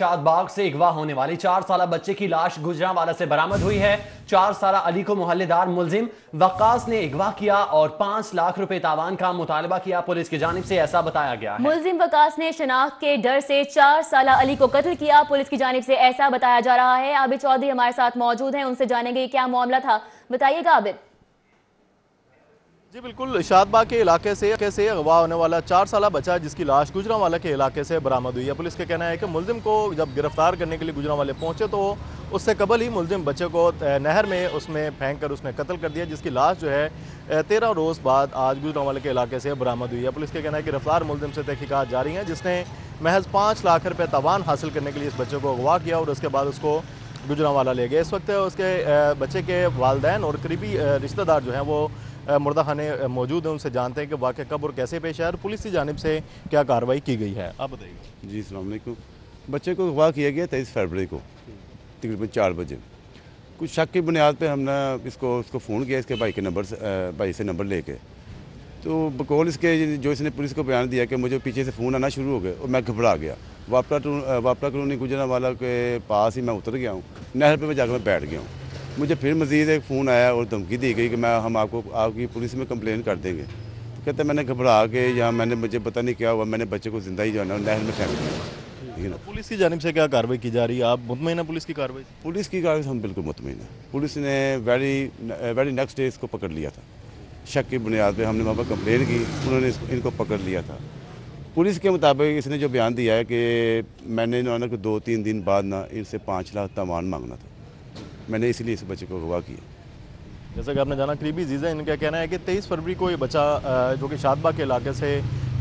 शादबाग से अगवा होने वाली 4 साला बच्चे की लाश गुजरांवाला से बरामद हुई है। 4 साला अली को मोहल्लेदार मुलजिम वक्कास ने अगवा किया और 5 लाख रुपए तावान का मुतालबा किया। पुलिस की जानिब से ऐसा बताया गया है। मुलजिम वक्कास ने शनाख्त के डर से 4 साला अली को कत्ल किया। पुलिस की जानिब से ऐसा बताया जा रहा है। आबिद चौधरी हमारे साथ मौजूद हैं, उनसे जानेंगे क्या मामला था। बताइएगा आबिद। जी बिल्कुल, शादबाग के इलाके से अगवा होने वाला 4 साला बच्चा जिसकी लाश गुजरांवाला के इलाके से बरामद हुई है। पुलिस का कहना है कि मुलजिम को जब गिरफ्तार करने के लिए गुजरांवाले पहुंचे तो उससे कबल ही मुलजिम बच्चे को नहर में उसमें फेंक कर उसने कत्ल कर दिया, जिसकी लाश जो है 13 रोज़ बाद आज गुजरांवाला के इलाके से बरामद हुई है। पुलिस का कहना है कि गिरफ्तार मुलजिम से तहकीकात जारी हैं, जिसने महज 5 लाख रुपये तावान हासिल करने के लिए इस बच्चे को अगवा किया और उसके बाद उसको गुजरांवाला ले गए। इस वक्त उसके बच्चे के वालिदैन और करीबी रिश्तेदार जो हैं वो मुर्दा खाने मौजूद हैं, उनसे जानते हैं कि वाक़या कब और कैसे पेश आया और पुलिस की जानिब से क्या कार्रवाई की गई है। आप बताइए। जी अस्सलाम वालेकुम। बच्चे को अगवा किया गया 23 फरवरी को तकरीबन 4 बजे। कुछ शक की बुनियाद पे हमने उसको फ़ोन किया इसके भाई से नंबर लेके, तो बकौल इसके जो इसने पुलिस को बयान दिया कि मुझे पीछे से फ़ोन आना शुरू हो गए और मैं घबरा गया। वापरा कॉलोनी गुजरांवाला के पास ही मैं उतर गया हूँ, नहर पर मैं जाकर मैं बैठ गया हूँ। मुझे फिर मज़ीद एक फ़ोन आया और धमकी दी गई कि हम आपकी पुलिस में कंप्लेन कर देंगे। तो कहते मैंने घबरा के या मुझे पता नहीं क्या हुआ, मैंने बच्चे को ज़िंदा ही जो है ना नहर में फेंक दिया। ठीक है ना। पुलिस की जानिब से क्या कार्रवाई की जा रही है, आप मुतमईन हैं पुलिस की कार्रवाई? पुलिस की कार्रवाई हम बिल्कुल मुतमईन हैं। पुलिस ने वेरी नेक्स्ट डे इसको पकड़ लिया था। शक की बुनियाद पर हमने वहाँ पर कंप्लेन की, उन्होंने इनको पकड़ लिया था। पुलिस के मुताबिक इसने जो बयान दिया है कि मैंने इन्होंने 2-3 दिन बाद ना इनसे 5 लाख तावान मांगना था, मैंने इसलिए इस बच्चे को अगवा किया। जैसा कि आपने जाना करीबी जीज़ा, इनका कहना है कि 23 फरवरी को ये बच्चा जो कि शादबाग के इलाके से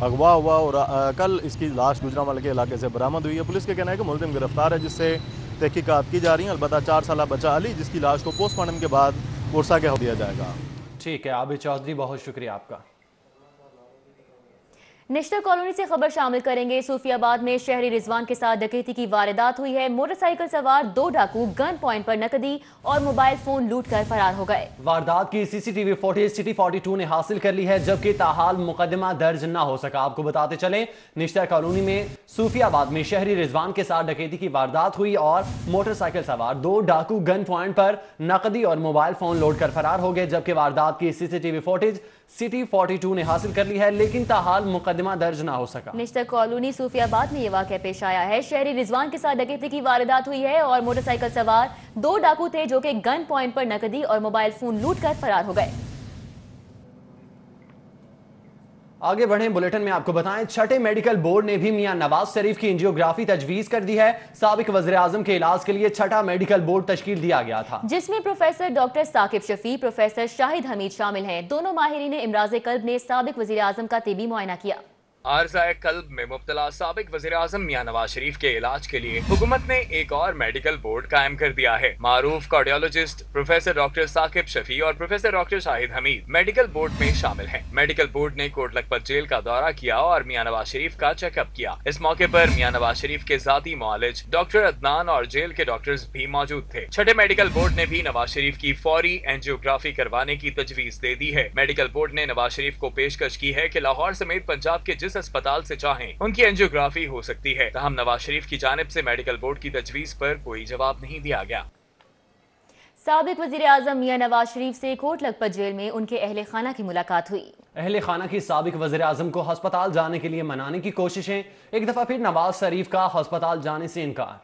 अगवा हुआ और कल इसकी लाश गुजरांवाला के इलाके से बरामद हुई है। पुलिस का कहना है कि मुलजिम गिरफ्तार है, जिससे तहकीकात की जा रही है। अलबत्ता 4 साला बच्चा अली, जिसकी लाश को पोस्टमार्टम के बाद पुरसा के दिया जाएगा। ठीक है आबिद चौधरी, बहुत शुक्रिया आपका। निश्तर कॉलोनी से खबर शामिल करेंगे। सूफियाबाद में शहरी रिजवान के साथ डकैती की वारदात हुई है। मोटरसाइकिल सवार 2 डाकू गन पॉइंट पर नकदी और मोबाइल फोन लूट कर फरार हो गए। वारदात की सीसीटीवी फुटेज सिटी 42 ने हासिल कर ली है, जबकि ताहाल मुकदमा दर्ज न हो सका। आपको बताते चले, निश्तर कॉलोनी में सूफियाबाद में शहरी रिजवान के साथ डकैती की वारदात हुई और मोटरसाइकिल सवार 2 डाकू गन पॉइंट पर नकदी और मोबाइल फोन लूट कर फरार हो गए, जबकि वारदात की सीसीटीवी फुटेज सिटी 42 ने हासिल कर ली है, लेकिन ताहाल मुकदमा दर्ज ना हो सका। निश्तर कॉलोनी सूफियाबाद में ये वाकया पेश आया है। शहरी रिजवान के साथ डकैती की वारदात हुई है और मोटरसाइकिल सवार 2 डाकू थे जो कि गन पॉइंट पर नकदी और मोबाइल फोन लूट कर फरार हो गए। आगे बढ़े बुलेटिन में आपको बताएं, छठे मेडिकल बोर्ड ने भी मियां नवाज शरीफ की एंजियोग्राफी तजवीज कर दी है। साबिक वज़ीर आज़म के इलाज के लिए छठा मेडिकल बोर्ड तश्कील दिया गया था, जिसमें professor doctor Saqib Shafi, professor Shahid Hameed शामिल हैं। दोनों माहिरीन इमराज़ कल्ब ने साबिक वज़ीर आज़म का तिबी मुआयना किया। आर्ज़ाए कल्ब में मुब्तला साबिक वज़ीर आज़म मियां नवाज शरीफ के इलाज के लिए हुकूमत ने एक और मेडिकल बोर्ड कायम कर दिया है। मारूफ cardiologist professor doctor Saqib Shafi और professor doctor Shahid Hamid medical board में शामिल हैं। मेडिकल बोर्ड ने कोट लखपत जेल का दौरा किया और मियां नवाज शरीफ का चेकअप किया। इस मौके पर मियां नवाज शरीफ के जाती मुआलिज डॉक्टर अदनान और जेल के डॉक्टर्स भी मौजूद थे। छठे मेडिकल बोर्ड ने भी नवाज शरीफ की फौरी एंजियोग्राफी करवाने की तजवीज दे दी है। मेडिकल बोर्ड ने नवाज शरीफ को पेशकश की है कि लाहौर समेत पंजाब के जिस अस्पताल से चाहें उनकी एंजियोग्राफी हो सकती है। तहम नवाज शरीफ की जानिब से मेडिकल बोर्ड की तजवीज पर कोई जवाब नहीं दिया गया। साबिक वज़ीर आज़म मियां नवाज शरीफ से कोट लखपत जेल में उनके अहले खाना की मुलाकात हुई। अहले खाना की साबिक वज़ीर आज़म को अस्पताल जाने के लिए मनाने की कोशिशें, एक दफा फिर नवाज शरीफ का अस्पताल जाने से इनकार।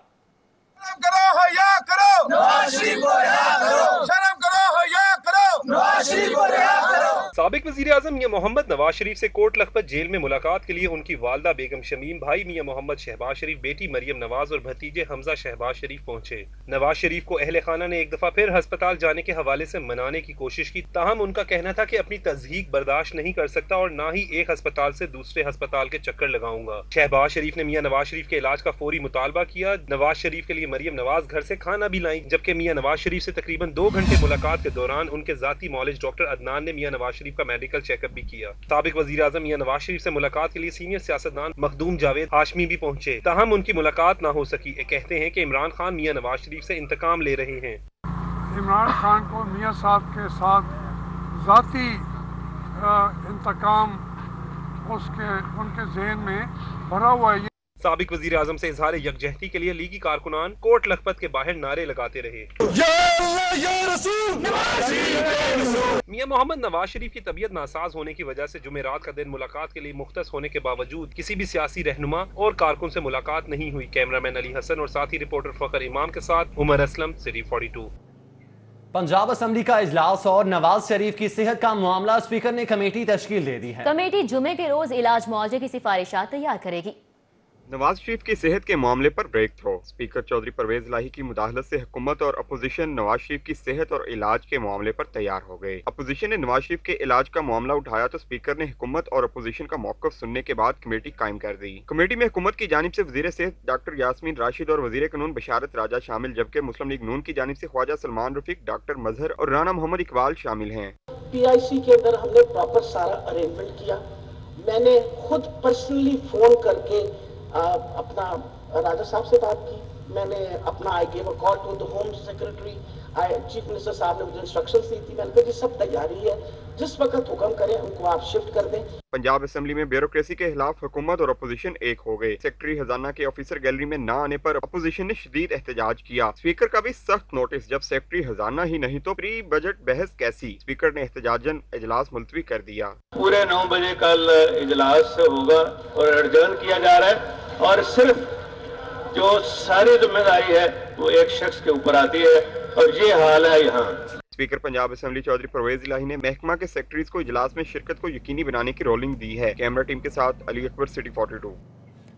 साबिक वज़ीर आज़म मियां मोहम्मद नवाज शरीफ से कोट लखपत जेल में मुलाकात के लिए उनकी वालदा बेगम शमीम, भाई मियां मोहम्मद शहबाज शरीफ, बेटी मरियम नवाज और भतीजे हमजा शहबाज शरीफ पहुंचे। नवाज शरीफ को अहले खाना ने एक दफा फिर अस्पताल जाने के हवाले से मनाने की कोशिश की, ताहम उनका कहना था कि अपनी तज़हीक बर्दाश्त नहीं कर सकता और ना ही एक अस्पताल से दूसरे अस्पताल के चक्कर लगाऊंगा। शहबाज शरीफ ने मियां नवाज शरीफ के इलाज का फौरी मुतालबा किया। नवाज शरीफ के लिए मरियम नवाज घर से खाना भी लाई, जबकि मियां नवाज शरीफ से तकरीबन 2 घंटे मुलाकात के दौरान उनके जाती मौलिज डॉक्टर अदनान ने मियां नवाज शरीफ का मेडिकल चेकअप भी किया। साबिक वज़ीर आज़म मियां नवाज शरीफ से मुलाकात के लिए सीनियर सियासतदान मखदूम जावेद हाशमी भी पहुंचे, ताहम उनकी मुलाकात ना हो सकी। कहते हैं कि इमरान खान मियां नवाज शरीफ से इंतकाम ले रहे हैं। इमरान खान को मियां साहब के साथ ज़ाती इंतकाम उनके ज़हन में भरा हुआ है। साबिक वजीर आजम से इजहार यकजहती के लिए लीगी कारकुनान कोट लखपत के बाहर नारे लगाते रहे। मियां मोहम्मद नवाज शरीफ की तबीयत नासाज होने की वजह से जुमेरात का दिन मुलाकात के लिए मुख्तस होने के बावजूद किसी भी सियासी रहनुमा और कारकुन से मुलाकात नहीं हुई। कैमरामैन अली हसन और साथी रिपोर्टर फखर इमाम के साथ उमर असलम, सिटी 42। पंजाब असम्बली का इजलास और नवाज शरीफ की सेहत का मामला, स्पीकर ने कमेटी तश्कील दे दी है। कमेटी जुमे के रोज इलाज मुआवजे की सिफारिशात तैयार करेगी। नवाज शरीफ की सेहत के मामले पर breakthrough. Speaker Chaudhry Pervaiz Elahi की मुदाखलत से हुकूमत और अपोजिशन नवाज शरीफ की सेहत और इलाज के मामले पर तैयार हो गए। अपोजिशन ने नवाज शरीफ के इलाज का मामला उठाया तो स्पीकर ने हुकूमत और अपोजिशन का मौक़िफ़ सुनने के बाद कमेटी कायम कर दी। कमेटी में हुकूमत की जानिब से वज़ीर सेहत डॉक्टर यास्मीन राशिद और वज़ीर कानून बशारत राजा शामिल, जबकि मुस्लिम लीग नून की जानिब से ख्वाजा सलमान रफीक, डॉक्टर मजहर और राना मोहम्मद इकबाल शामिल हैं। PIC के अंदर हमने प्रॉपर सारा अरेंजमेंट किया। मैंने खुद पर्सनली फोन करके अपना राजा साहब से बात की। मैंने अपना I gave a call to the home secretary, chief minister साहब ने मुझे इंस्ट्रक्शंस दी थी। मैंने कहा कि सब तैयारी है, जिस वक्त हुक्म करें उनको आप शिफ्ट कर दें। पंजाब असेंबली में ब्यूरोक्रेसी के खिलाफ हुकूमत और अपोजिशन एक हो गए। सेक्रेटरी खजाना के ऑफिसर गैलरी में न आने पर अपोजिशन ने शदीद एहतजाज किया। स्पीकर का भी सख्त नोटिस, जब सेक्रेटरी खजाना ही नहीं तो प्री बजट बहस कैसी। स्पीकर ने एहतजाजन इजलास मुलतवी कर दिया। पूरे 9 बजे कल इजलास होगा और एडजर्न किया जा रहा है और सिर्फ जो सारी जिम्मेदारी है वो एक शख्स के ऊपर आती है और ये हाल है यहाँ। स्पीकर पंजाब असेंबली चौधरी परवेज इलाही ने महकमा के सेक्रेटरीज को इजलास में शिरकत को यकीनी बनाने की रोलिंग दी है। कैमरा टीम के साथ अली अकबर, सिटी 42।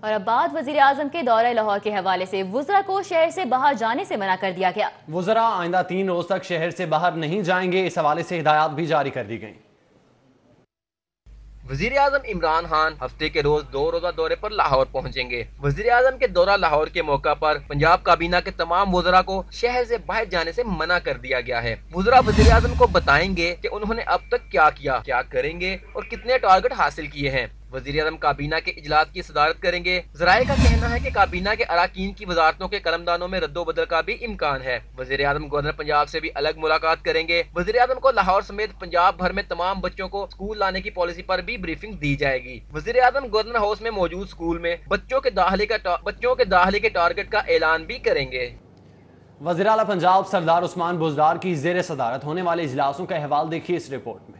और अब बात वजीर आजम के दौरे लाहौर के हवाले से। वुज़रा को शहर से बाहर जाने से मना कर दिया गया। वुज़रा आइंदा 3 रोज तक शहर से बाहर नहीं जाएंगे। इस हवाले से हिदायत भी जारी कर दी गई। वजीर आजम इमरान खान हफ्ते के रोज 2 रोजा दौरे पर लाहौर पहुंचेंगे। वजीर आजम के दौरा लाहौर के मौका पर पंजाब काबीना के तमाम वज़रा को शहर से बाहर जाने से मना कर दिया गया है। वज़रा वजीर आजम को बताएंगे कि उन्होंने अब तक क्या किया, क्या करेंगे और कितने टारगेट हासिल किए हैं। वजीर आजम काबीना के इजलास की सदारत करेंगे। ज़राए का कहना है कि काबीना के अराकीन की वजारतों के कलमदानों में रद्दोबदल का भी इम्कान है। वजीर आजम गवर्नर पंजाब से भी अलग मुलाकात करेंगे। वजीर आजम को लाहौर समेत पंजाब भर में तमाम बच्चों को स्कूल लाने की पॉलिसी पर भी ब्रीफिंग दी जाएगी। वजीर आजम गवर्नर हाउस में मौजूद स्कूल में बच्चों के दाखिले के टारगेट का ऐलान भी करेंगे। वज़ीर आला पंजाब सरदार उस्मान बुज़दार की ज़ेर सदारत होने वाले इजलासों का अहवाल देखिए इस रिपोर्ट में।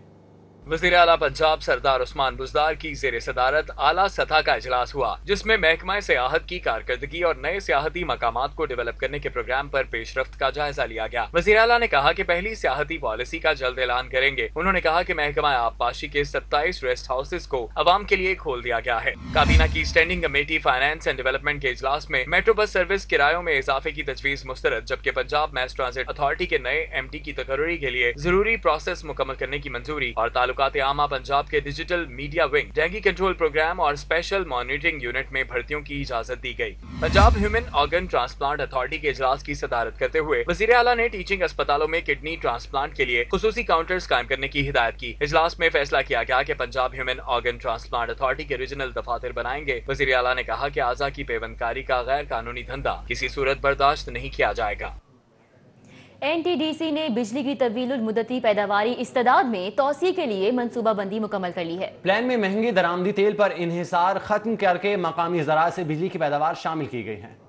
वज़ीर आला पंजाब सरदार उस्मान बुज़दार की ज़ेर सदारत आला सतह का इजलास हुआ, जिसमें महकमा सियाहत की कारकर्दगी और नए सियाहती मकामात को डेवलप करने के प्रोग्राम पर पेशरफ्त का जायजा लिया गया। वज़ीर आला ने कहा कि पहली सियाहती पॉलिसी का जल्द ऐलान करेंगे। उन्होंने कहा कि महकमा आबपाशी के 27 रेस्ट हाउसेज को अवाम के लिए खोल दिया गया है। काबीना की standing committee finance and development के इजलास में मेट्रो बस सर्विस किरायों में इजाफे की तजवीज मुस्तरद, जबकि पंजाब मैस ट्रांजिट अथॉरिटी के नए MD की तकर्री के लिए जरूरी प्रोसेस मुकम्मल करने की मंजूरी और ताल्लुकात आमा पंजाब के digital media wing, dengue control programme और स्पेशल मॉनिटरिंग यूनिट में भर्तियों की इजाजत दी गई। Punjab human organ transplant authority के इजलास की सदारत करते हुए वज़ीर आला ने टीचिंग अस्पतालों में किडनी ट्रांसप्लांट के लिए खुसूसी काउंटर्स कायम करने की हिदायत की। इजलास में फैसला किया गया कि Punjab human organ transplant authority के रीजनल दफातर बनाएंगे। वज़ीर आला ने कहा कि आज़ा की पेवंदकारी का गैर कानूनी धंधा किसी सूरत बर्दाश्त नहीं किया जाएगा। NTDC ने बिजली की तवीलुल मुद्दती पैदावारी इस्तेदाद में तौसी के लिए मनसूबाबंदी मुकम्मल कर ली है। प्लान में महंगे दरामदी तेल पर इन्हिसार खत्म करके मकामी ज़राए से बिजली की पैदावार शामिल की गई है।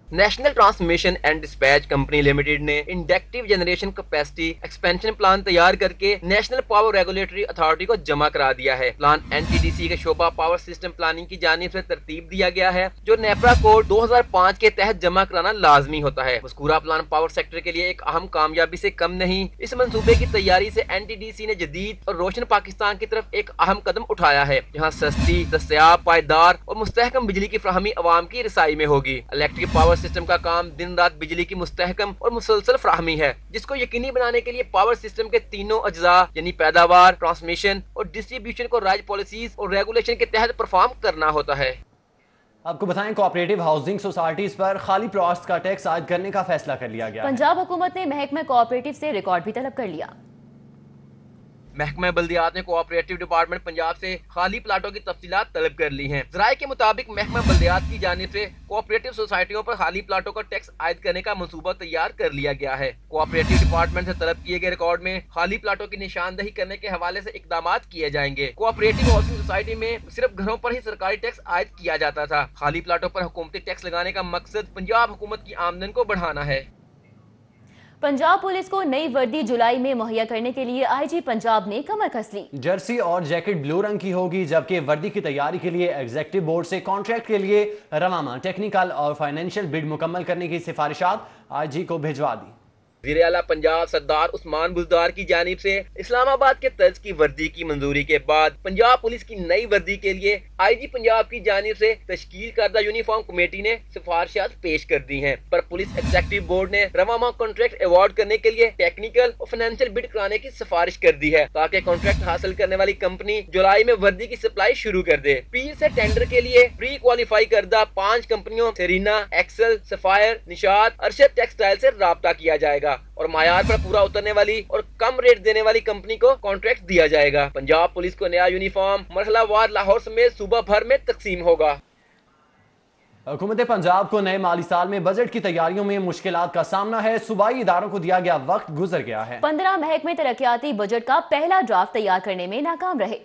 National transmission and dispatch company limited ने inductive generation capacity expansion plan तैयार करके नेशनल पावर रेगुलेटरी अथॉरिटी को जमा करा दिया है। प्लान NTDC के शोबा पावर सिस्टम प्लानिंग की जानिब से तरतीब दिया गया है, जो नेपरा कोड 2005 के तहत जमा कराना लाजमी होता है। मज़कूरा प्लान पावर सेक्टर के लिए एक अहम कामयाबी से कम नहीं। इस मंसूबे की तैयारी से NTDC ने जदीद और रोशन पाकिस्तान की तरफ एक अहम कदम उठाया है, जहाँ सस्ती, दस्तयाब, पायदार और मुस्तहकम बिजली की फराहमी अवाम की रसाई में होगी। इलेक्ट्रिक पावर सिस्टम का काम दिन रात बिजली की मुस्तहकम और मुसलसल फराहमी है, जिसको यकीनी बनाने के लिए पावर सिस्टम के तीनों अज्जा यानी पैदावार, ट्रांसमिशन और डिस्ट्रीब्यूशन को राज्य पॉलिसीज और रेगुलेशन के तहत परफॉर्म करना होता है। आपको बताएं, कोऑपरेटिव हाउसिंग सोसाइटीज पर खाली प्लॉट्स का टैक्स आयद करने का फैसला कर लिया गया। पंजाब हुकूमत ने महकमा कोऑपरेटिव से रिकॉर्ड भी तलब कर लिया। महकमा बल्दियात ने कोऑपरेटिव डिपार्टमेंट पंजाब से खाली प्लाटों की तफसीलात तलब कर ली हैं। ज़राए के मुताबिक महकमा बल्दियात की जानिब से कोऑपरेटिव सोसाइटियों पर खाली प्लाटों का टैक्स आयद करने का मंसूबा तैयार कर लिया गया है। कोऑपरेटिव डिपार्टमेंट से तलब किए गए रिकॉर्ड में खाली प्लाटों की निशानदही करने के हवाले से इकदाम किए जाएंगे। कोऑपरेटिव हाउसिंग सोसाइटी में सिर्फ घरों पर ही सरकारी टैक्स आयद किया जाता था। खाली प्लाटों पर हुकूमती टैक्स लगाने का मकसद पंजाब हुकूमत की आमदन को बढ़ाना है। पंजाब पुलिस को नई वर्दी जुलाई में मुहैया करने के लिए आईजी पंजाब ने कमर कस ली। जर्सी और जैकेट ब्लू रंग की होगी, जबकि वर्दी की तैयारी के लिए एग्जीक्यूटिव बोर्ड से कॉन्ट्रैक्ट के लिए रवामा टेक्निकल और फाइनेंशियल बिड मुकम्मल करने की सिफारिशात आईजी को भिजवा दी। वज़ीर आला पंजाब सरदार उस्मान बुज़दार की जानिब से इस्लामाबाद के तर्ज की वर्दी की मंजूरी के बाद पंजाब पुलिस की नई वर्दी के लिए आईजी पंजाब की जानिब से तश्कील करदा यूनिफॉर्म कमेटी ने सिफारिशात पेश कर दी हैं, पर पुलिस एग्जीक्यूटिव बोर्ड ने रवामा कॉन्ट्रैक्ट अवार्ड करने के लिए टेक्निकल और फाइनेंशियल बिड कराने की सिफारिश कर दी है, ताकि कॉन्ट्रैक्ट हासिल करने वाली कंपनी जुलाई में वर्दी की सप्लाई शुरू कर दे। पीर से टेंडर के लिए प्री क्वालिफाई करदा 5 कंपनियों Sarena, Excel, Sapphire, Nishat, Arshad textile से राब्ता किया जाएगा और मायार पर पूरा उतरने वाली और कम रेट देने वाली कंपनी को कॉन्ट्रैक्ट दिया जाएगा। पंजाब पुलिस को नया यूनिफॉर्म मरहलावार लाहौर समेत सूबा भर में तकसीम होगा। हुकूमत पंजाब को नए माली साल में बजट की तैयारियों में मुश्किलात का सामना है। सूबाई इदारों को दिया गया वक्त गुजर गया है। 15 महकमे तरक्याती बजट का पहला ड्राफ्ट तैयार करने में नाकाम रहे।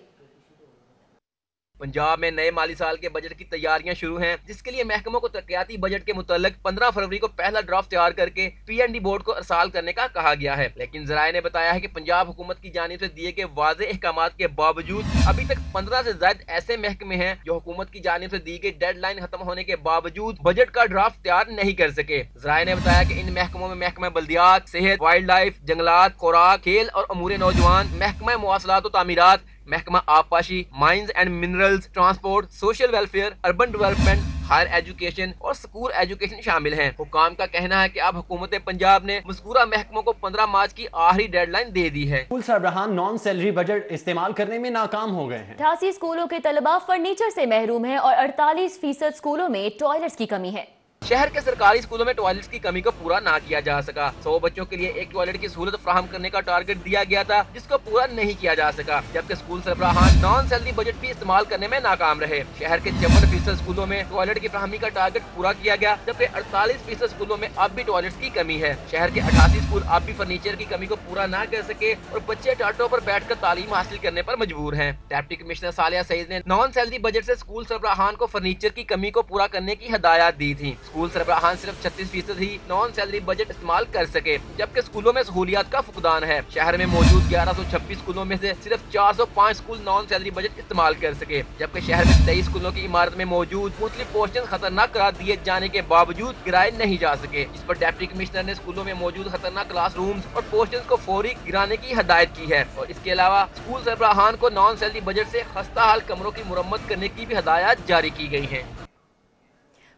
पंजाब में नए माली साल के बजट की तैयारियां शुरू हैं, जिसके लिए महकमों को तरक्याती बजट के मुतालिक 15 फरवरी को पहला ड्राफ्ट तैयार करके पीएनडी बोर्ड को अरसाल करने का कहा गया है। लेकिन ज़राए ने बताया है कि पंजाब हुकूमत की जानिब से दिए गए वाज़ेह अहकामात के बावजूद अभी तक 15 से ज्यादा ऐसे महकमे हैं जो हुकूमत की जानिब से दी गई डेडलाइन खत्म होने के बावजूद बजट का ड्राफ्ट तैयार नहीं कर सके। ज़राए ने बताया कि इन महकमों में महकमा बल्दियात, सेहत, वाइल्ड लाइफ, जंगलात, खुराक, खेल और अमूर नौजवान, महकमा मवासलात और तामीरात, महकमा आबपाशी, mines and minerals, transport, social welfare, urban development, higher education और स्कूल एजुकेशन शामिल हैं। हुकाम का कहना है कि अब हुकूमत पंजाब ने मज़कूरा महकमों को 15 मार्च की आखिरी डेडलाइन दे दी है। स्कूल सरबराहान नॉन सैलरी बजट इस्तेमाल करने में नाकाम हो गए हैं। 88 स्कूलों के तलबा फर्नीचर से महरूम हैं और 48% स्कूलों में टॉयलेट्स की कमी है। शहर के सरकारी स्कूलों में टॉयलेट्स की कमी को पूरा ना किया जा सका। 100 बच्चों के लिए एक टॉयलेट की सहूलत फराहम करने का टारगेट दिया गया था, जिसको पूरा नहीं किया जा सका, जबकि स्कूल सरबराहान नॉन सैलरी बजट भी इस्तेमाल करने में नाकाम रहे। शहर के 54% स्कूलों में टॉयलेट की फराहमी का टारगेट पूरा किया गया, जबकि 48% स्कूलों में अब भी टॉयलेट्स की कमी है। शहर के 88 स्कूल अब भी फर्नीचर की कमी को पूरा न कर सके और बच्चे टाटों पर बैठ कर तालीम हासिल करने पर मजबूर है। डिप्टी कमिश्नर सालिया सईद ने नॉन सैलरी बजट से स्कूल सरबराहान को फर्नीचर की कमी को पूरा करने की हिदायत दी थी। स्कूल सरबराहान 36% ही नॉन सैलरी बजट इस्तेमाल कर सके, जबकि स्कूलों में सहूलियात का फुकदान है। शहर में मौजूद 1126 स्कूलों में से सिर्फ 405 स्कूल नॉन सैलरी बजट इस्तेमाल कर सके, जबकि शहर में 23 स्कूलों की इमारत में मौजूद मुख्तलिफ पोर्शन खतरनाक करार दिए जाने के बावजूद गिराए नहीं जा सके। इस पर डिप्टी कमिश्नर ने स्कूलों में मौजूद खतरनाक क्लासरूम्स और पोर्शन को फौरी गिराने की हिदायत की है और इसके अलावा स्कूल सरबराहान को नॉन सैलरी बजट से खस्ता हाल कमरों की मुरम्मत करने की भी हिदायत जारी की गई है।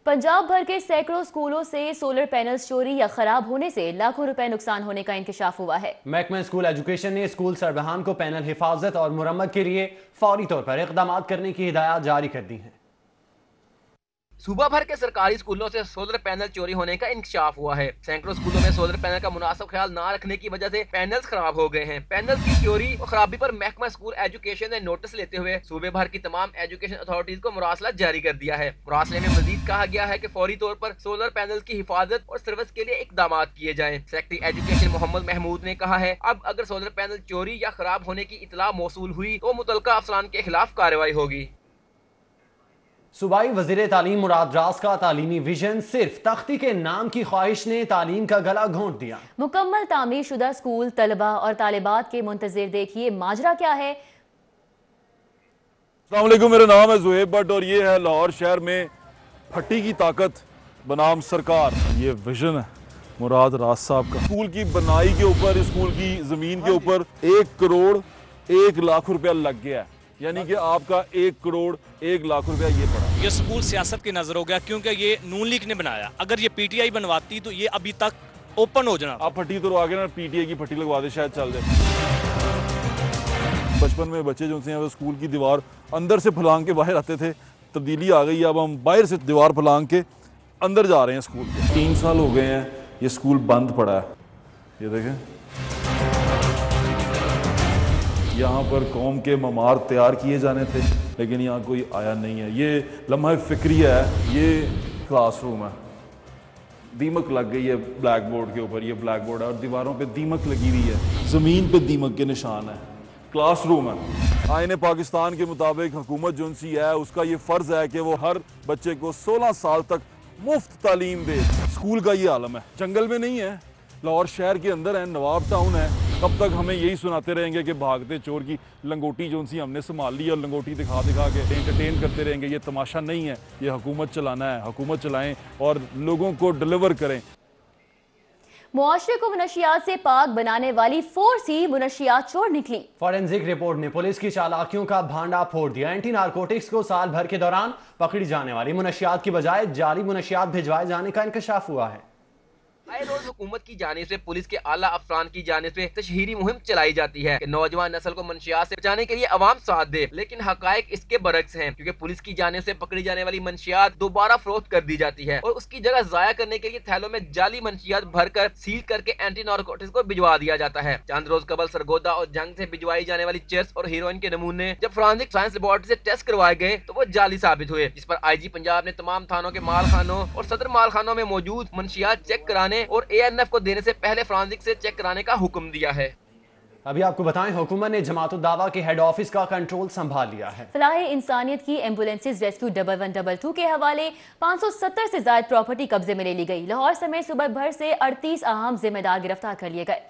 पंजाब भर के सैकड़ों स्कूलों से सोलर पैनल्स चोरी या खराब होने से लाखों रुपए नुकसान होने का इंकशाफ हुआ है। महकमा स्कूल एजुकेशन ने स्कूल सरबराहान को पैनल हिफाजत और मुरम्मत के लिए फौरी तौर पर इकदाम करने की हिदायत जारी कर दी है। सूबा भर के सरकारी स्कूलों से सोलर पैनल चोरी होने का इंकशाफ हुआ है। सैकड़ों स्कूलों में सोलर पैनल का मुनासिब ख्याल न रखने की वजह से पैनल्स खराब हो गए हैं। पैनल की चोरी और खराबी पर महकमा स्कूल एजुकेशन ने नोटिस लेते हुए सूबे भर की तमाम एजुकेशन अथॉरिटीज को मुरासला जारी कर दिया है। मुरासले में मजीद कहा गया है कि फौरी तौर पर सोलर पैनल की हिफाजत और सर्विस के लिए इकदाम किए जाएं। सेक्रेटरी एजुकेशन मोहम्मद महमूद ने कहा है, अब अगर सोलर पैनल चोरी या खराब होने की इतला मौसूल हुई तो मुतलका अफसरान के खिलाफ कार्रवाई होगी। सूबाई वज़ीर तालीम मुराद रास का तालीमी विजन सिर्फ तख्ती के नाम की ख्वाहिश ने तालीम का गला घोंट दिया। मुकम्मल तामीर शुदा स्कूल तलबा और तालिबात के मुंतजिर देखिए माजरा क्या है। अस्सलाम वालेकुम, मेरा नाम है ज़ुहैब भट्ट और ये है लाहौर शहर में फट्टी की ताकत बनाम सरकार। ये विजन है मुराद रास साहब का। स्कूल की बनाई के ऊपर, स्कूल की ज़मीन के ऊपर 1 करोड़ 1 लाख रुपया लग गया है, यानी कि आपका 1 करोड़ 1 लाख रुपया ये पड़ा। ये स्कूल सियासत की नजर हो गया, क्योंकि ये नून लीग ने बनाया। अगर ये पीटीआई बनवाती तो ये अभी तक ओपन हो जाना। आप फट्टी तो आगे ना पीटीआई की फट्टी लगवा दे, शायद चल जाए। बचपन में बच्चे जो हैं वो स्कूल की दीवार अंदर से फलांग के बाहर आते थे, तब्दीली आ गई है, अब हम बाहर से दीवार फलांग के अंदर जा रहे हैं स्कूल के। 3 साल हो गए हैं ये स्कूल बंद पड़ा है। ये देखें यहाँ पर कौम के ममार तैयार किए जाने थे, लेकिन यहाँ कोई आया नहीं है। ये लम्हा फिक्रिया है, ये क्लासरूम है। दीमक लग गई है ब्लैक बोर्ड के ऊपर, ये ब्लैक बोर्ड है और दीवारों पे दीमक लगी हुई है, ज़मीन पे दीमक के निशान है। क्लासरूम है। आईने पाकिस्तान के मुताबिक हुकूमत जो सी है उसका ये फ़र्ज़ है कि वो हर बच्चे को 16 साल तक मुफ्त तालीम दे। स्कूल का ये आलम है, जंगल में नहीं है, लाहौर शहर के अंदर है, नवाब टाउन है। कब तक हमें यही सुनाते रहेंगे कि भागते चोर की लंगोटी जो सी हमने संभाल ली और लंगोटी दिखा दिखा के एंटरटेन करते रहेंगे? ये तमाशा नहीं है, ये हुकूमत चलाना है। हुकूमत चलाएं और लोगों को डिलीवर करें। मुआशरे को मुनशियात से पाक बनाने वाली फोर्स ही मुनशियात चोर निकली। फॉरेंसिक रिपोर्ट ने पुलिस की चालाकियों का भांडा फोड़ दिया। एंटी नारकोटिक्स को साल भर के दौरान पकड़ी जाने वाली मुनशियात की बजाय जाली मुनशियात भिजवाए जाने का इंकशाफ हुआ है। आए रोज हुकूमत की जानिब से पुलिस के आला अफसरान की जानिब से तशहीरी मुहिम चलाई जाती है कि नौजवान नस्ल को मंशियात से बचाने के लिए अवाम साथ दे, लेकिन हकायक इसके बरक्स हैं, क्योंकि पुलिस की जानिब से पकड़ी जाने वाली मंशियात दोबारा फरोख्त कर दी जाती है और उसकी जगह जाया करने के लिए थैलों में जाली मंशियात भरकर सील करके एंटी नारकोटिक्स को भिजवा दिया जाता है। चंद रोज कबल सरगोदा और जंग से भिजवाई जाने वाली चरस और हीरोइन के नमूने जब फॉरेंसिक साइंस लेबोरेटरी से टेस्ट करवाए गए तो वो जाली साबित हुए, जिस पर IG पंजाब ने तमाम थानों के माल खानों और सदर माल खानों में मौजूद मंशियात चेक कराने और ANF को देने से पहले फॉरेंसिक से चेक कराने का हुक्म दिया है। अभी आपको बताएं, हुकूमत ने जमात उद-दावा के हेड ऑफिस का कंट्रोल संभाल लिया है। फलाहे इंसानियत की एम्बुलेंसेज रेस्क्यू 1122 के हवाले 570 से ज्यादा प्रॉपर्टी कब्जे में ले ली गई। लाहौर समेत सूबा भर से 38 अहम जिम्मेदार गिरफ्तार कर लिए गए।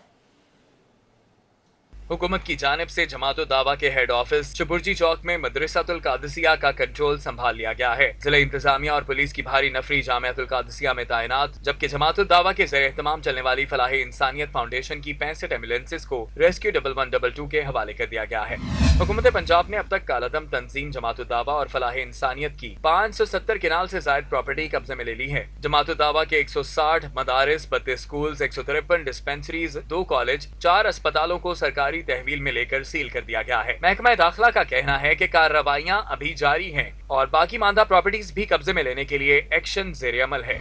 हुकूमत की जानिब से जमात उद-दावा के हेड ऑफिस चुबुर्जी चौक में मदरसातुल कादिसिया का कंट्रोल संभाल लिया गया है। जिला इंतजामिया और पुलिस की भारी नफरी जामियातुल कादिसिया में तैनात, जबकि जमात उद-दावा के ज़ेर एहतमाम चलने वाली फलाहे इंसानियत फाउंडेशन की 65 एम्बुलेंसेज को रेस्क्यू 1122 के हवाले कर दिया गया है। हुकूमत पंजाब ने अब तक कालादम तंजीम जमात उद-दावा और फलाहे इंसानियत की 570 किनाल से ज्यादा प्रॉपर्टी कब्जे में ले ली है। जमात उद-दावा के 160 मदारिस, 32 स्कूल, 153 डिस्पेंसरीज, 2 कॉलेज, 4 अस्पतालों को सरकारी तहवील में लेकर सील कर दिया गया है। महकमा दाखिला का कहना है कि कार्रवाइयां अभी जारी हैं और बाकी मांदा प्रॉपर्टीज भी कब्जे में लेने के लिए एक्शन ज़ेरे अमल है।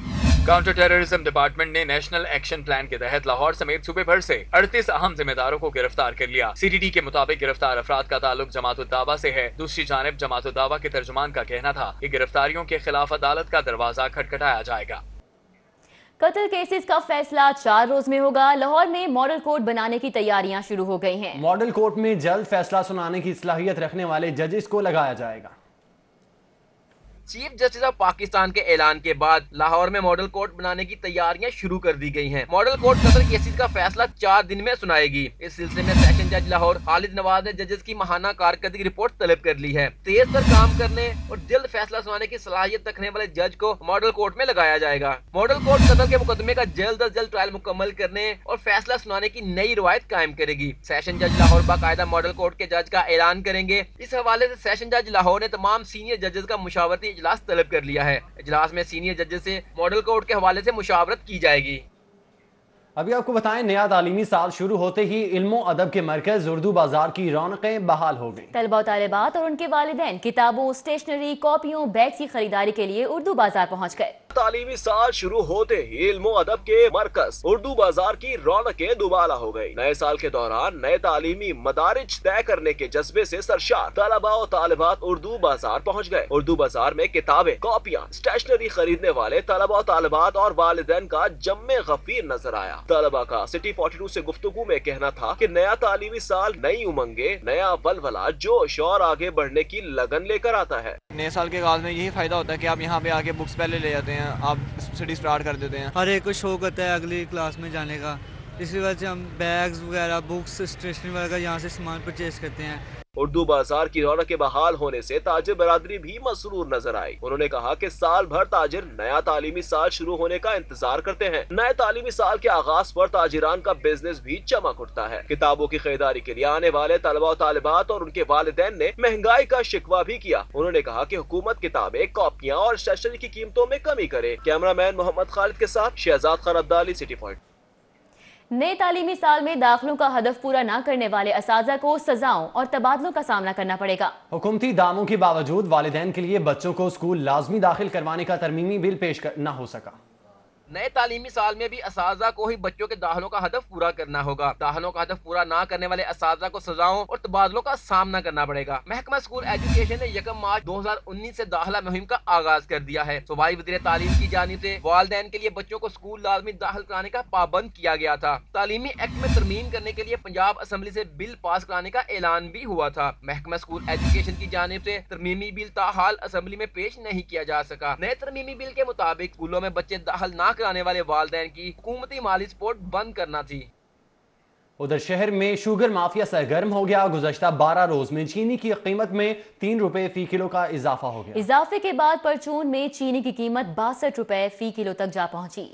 काउंटर टेररिज्म डिपार्टमेंट ने नेशनल एक्शन प्लान के तहत लाहौर समेत सूबे भर से 38 अहम जिम्मेदारों को गिरफ्तार कर लिया। CTT के मुताबिक गिरफ्तार अफराद का ताल्लुक जमात उद-दावा से है। दूसरी जानिब जमात उद-दावा के तर्जुमान का कहना था कि गिरफ्तारियों के खिलाफ अदालत का दरवाजा खटखटाया जाएगा। कत्ल केसेस का फैसला 4 रोज में होगा। लाहौर में मॉडल कोर्ट बनाने की तैयारियां शुरू हो गई हैं। मॉडल कोर्ट में जल्द फैसला सुनाने की सलाहियत रखने वाले जजेस को लगाया जाएगा। चीफ जस्टिस ऑफ पाकिस्तान के ऐलान के बाद लाहौर में मॉडल कोर्ट बनाने की तैयारियां शुरू कर दी गई हैं। मॉडल कोर्ट कत्ल केसेस का फैसला 4 दिन में सुनाएगी। इस सिलसिले में सेशन जज लाहौर खालिद नवाज ने जजेस की माहाना कारकर्दगी रिपोर्ट तलब कर ली है। तेज पर काम करने और जल्द फैसला सुनाने की सलाहियत रखने वाले जज को मॉडल कोर्ट में लगाया जाएगा। मॉडल कोर्ट कत्ल के मुकदमे का जल्द अज जल्द ट्रायल मुकम्मल करने और फैसला सुनाने की नई रवायत कायम करेगी। सेशन जज लाहौर बाकायदा मॉडल कोर्ट के जज का ऐलान करेंगे। इस हवाले से सेशन जज लाहौर ने तमाम सीनियर जजेस का मुशावरती इजलास तलब कर लिया है। इजलास में सीनियर जजेस से मॉडल कोर्ट के हवाले से मुशावरत की जाएगी। अभी आपको बताएं, नया तालीमी साल शुरू होते ही इल्मो अदब के मरकज उर्दू बाजार की रौनकें बहाल हो गई। तलबा और तालिबात और उनके वालिदैन किताबों, स्टेशनरी, कॉपियों, बैग की खरीदारी के लिए उर्दू बाजार पहुँच गए। तालीमी साल शुरू होते ही इल्मो अदब के मरकज उर्दू बाजार की रौनकें दुबाला हो गई। नए साल के दौरान नए तालीमी मदारिज तय करने के जज्बे से सरशार तलबा और तालिबात उर्दू बाजार पहुँच गए। उर्दू बाजार में किताबें, कॉपियाँ, स्टेशनरी खरीदने वाले तलबा और तालिबात और वालिदैन का जम्मे गफीर नजर आया। तलबा का सिटी 42 से गुफ्तगू में कहना था कि नया तालीमी साल नई उमंगे, नया वलवला, जोश और आगे बढ़ने की लगन लेकर आता है। नए साल के आगाज में यही फायदा होता है कि आप यहाँ पे आके बुक्स पहले ले जाते हैं, आप स्टडी स्टार्ट कर देते हैं। हर एक को शौक होता है अगली क्लास में जाने का, इसी वजह से हम बैग्स वगैरह, बुक्स, स्टेशनरी वगैरह यहाँ से सामान परचेज करते हैं। उर्दू बाजार की रौनक बहाल होने से ताजिर बरादरी भी मसरूर नजर आई। उन्होंने कहा कि साल भर ताजिर नया तालीमी साल शुरू होने का इंतजार करते हैं। नए तालीमी साल के आगाज पर ताजिरान का बिजनेस भी चमक उठता है। किताबों की खरीदारी के लिए आने वाले तलबा और तालिबात और उनके वालिदैन ने महंगाई का शिकवा भी किया। उन्होंने कहा कि हुकूमत किताबें, कॉपियाँ और स्टेशनरी की कीमतों में कमी करे। कैमरामैन मोहम्मद खालिद के साथ शहजाद खान अब्दाली, सिटी पॉइंट। नए तालीमी साल में दाखिलों का हदफ पूरा न करने वाले असातिज़ा को सजाओं और तबादलों का सामना करना पड़ेगा। हुकूमती दामों के बावजूद वालिदैन के लिए बच्चों को स्कूल लाजमी दाखिल करवाने का तरमीमी बिल पेश न हो सका। नए तालीमी साल में भी असातिज़ा को ही बच्चों के दाखिलों का हदफ पूरा करना होगा। दाखिलों का हदफ पूरा ना करने वाले असातिज़ा को सजाओं और तबादलों का सामना करना पड़ेगा। महकमा स्कूल एजुकेशन ने 1 मार्च 2019 से दाखिला मुहिम का आगाज कर दिया है। सूबाई वज़ीर तालीम की जानिब से वालिदैन के लिए बच्चों को स्कूल लाजमी दाखिल कराने का पाबंद किया गया था। तालीमी एक्ट में तरमीम करने के लिए पंजाब असम्बली से बिल पास कराने का ऐलान भी हुआ था। महकमा स्कूल एजुकेशन की जानिब से तरमीमी बिल ताहाल असम्बली में पेश नहीं किया जा सका। नए तरमीमी बिल के मुताबिक स्कूलों में बच्चे दाखिल न कराने वाले वालिदैन की हुकूमती माली सपोर्ट बंद करना थी। उधर शहर में शुगर माफिया सरगर्म हो गया। गुज़श्ता 12 रोज में चीनी की कीमत में 3 रुपए फी किलो का इजाफा हो गया। इजाफे के बाद परचून में चीनी की कीमत 62 रुपए फी किलो तक जा पहुंची।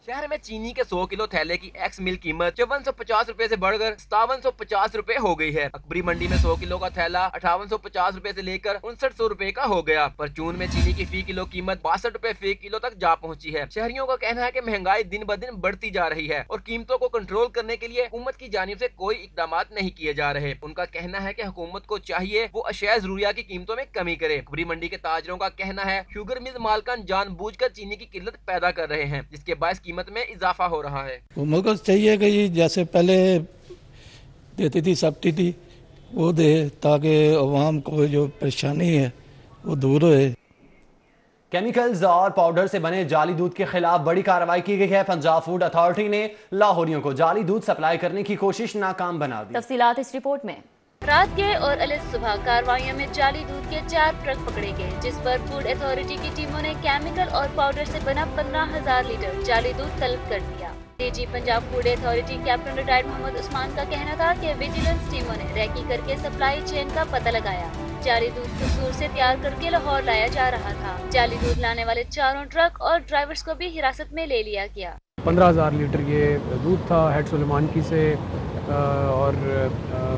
शहर में चीनी के 100 किलो थैले की एक्स मिल कीमत 5450 रुपए से बढ़कर 5750 रुपए हो गई है। अकबरी मंडी में 100 किलो का थैला 5850 रुपए से लेकर 5900 रुपए का हो गया। परचून में चीनी की फी किलो कीमत 62 रुपए फी किलो तक जा पहुंची है। शहरियों का कहना है कि महंगाई दिन ब दिन बढ़ती जा रही है और कीमतों को कंट्रोल करने के लिए हुकूमत की जानिब से कोई इकदाम नहीं किए जा रहे। उनका कहना है कि हुकूमत को चाहिए वो अशिया जरूरिया की कीमतों में कमी करे। अकबरी मंडी के ताजरों का कहना है शुगर मिल मालकान जानबूझकर चीनी की किल्लत पैदा कर रहे हैं, जिसके बायस कीमत में इजाफा हो रहा है। हुकूमत को चाहिए कि जैसे पहले देती थी सब्सिडी थी वो दे, ताकि अवाम को जो परेशानी है वो दूर होए। केमिकल्स और पाउडर से बने जाली दूध के खिलाफ बड़ी कार्रवाई की गई है। पंजाब फूड अथॉरिटी ने लाहौरियों को जाली दूध सप्लाई करने की कोशिश नाकाम बना दी। तफसीलात इस रिपोर्ट में। रात के और अलग सुबह कार्रवाइयों में जाली दूध के 4 ट्रक पकड़े गए, जिस पर फूड अथॉरिटी की टीमों ने केमिकल और पाउडर से बना 15,000 लीटर जाली दूध तलब कर दिया। DG Punjab food authority captain retired Mohammad Usman का कहना था कि विजिलेंस टीमों ने रैकी करके सप्लाई चेन का पता लगाया। जाली दूध कसूर से तैयार करके लाहौर लाया जा रहा था। जाली दूध लाने वाले 4 ट्रक और ड्राइवर्स को भी हिरासत में ले लिया गया। 15,000 लीटर ये दूध था हेड सुलेमान की से और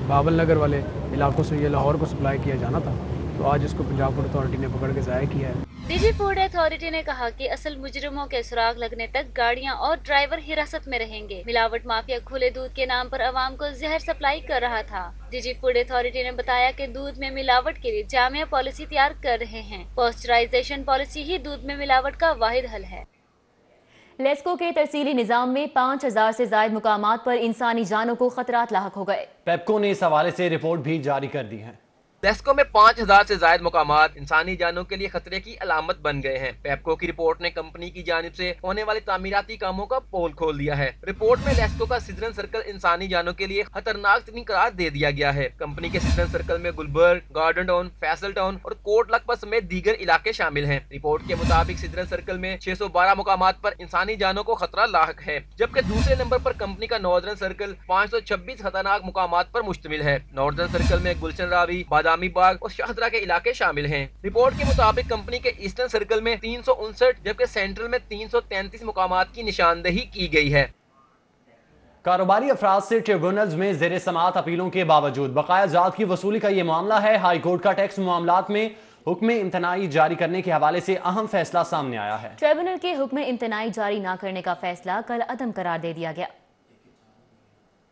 बाबल नगर वाले इलाकों से ये लाहौर को सप्लाई किया जाना था, तो आज इसको पंजाब फूड अथॉरिटी ने पकड़ के ज़ाया किया है। डीजी फूड अथॉरिटी ने कहा कि असल मुजरिमों के सुराग लगने तक गाड़ियां और ड्राइवर हिरासत में रहेंगे। मिलावट माफिया खुले दूध के नाम पर अवाम को जहर सप्लाई कर रहा था। डीजी फूड अथॉरिटी ने बताया कि दूध में मिलावट के लिए जामिया पॉलिसी तैयार कर रहे हैं। पॉस्चराइजेशन पॉलिसी ही दूध में मिलावट का वाहिद हल है। लेस्को के तरसीली निजाम में 5000 से ज्यादा मुकामात पर इंसानी जानों को खतरात लाहक हो गए। पेप्को ने इस हवाले से रिपोर्ट भी जारी कर दी है। लेस्को में 5000 से ज्यादा मुकामात इंसानी जानों के लिए खतरे की अलामत बन गए हैं। पेप्को की रिपोर्ट ने कंपनी की जानिब से होने वाले तामीराती कामों का पोल खोल दिया है। रिपोर्ट में लेस्को का सिजरन सर्कल इंसानी जानों के लिए खतरनाक तरीन करार दे दिया गया है। कंपनी के सिजरन सर्कल में Gulberg, garden town, Faisal town और कोट लखपत समेत दीगर इलाके शामिल हैं। रिपोर्ट के मुताबिक सिजरन सर्कल में 612 मुकामात पर इंसानी जानों को खतरा लाहक है, जबकि दूसरे नंबर पर कंपनी का नॉर्दर्न सर्कल 526 खतरनाक मुकामात पर मुश्तमिल है। नॉर्दर्न सर्कल में गुलशन रावी, बादामी बाग और शाहदरा के इलाके शामिल हैं। रिपोर्ट के मुताबिक कंपनी के ईस्टर्न सर्कल में 359 जबकि सेंट्रल में 333 मुकामात की निशानदेही की गई है। कारोबारी अफराद से ट्रिब्यूनल्स में ज़ेर समाअत अपीलों के बावजूद बकाया जात की वसूली का ये मामला है। हाई कोर्ट का टैक्स मामलात में हुक्म इम्तनाई जारी करने के हवाले से अहम फैसला सामने आया है। ट्रिब्यूनल के हुक्म इम्तनाई जारी न करने का फैसला कल अदम करार दे दिया गया।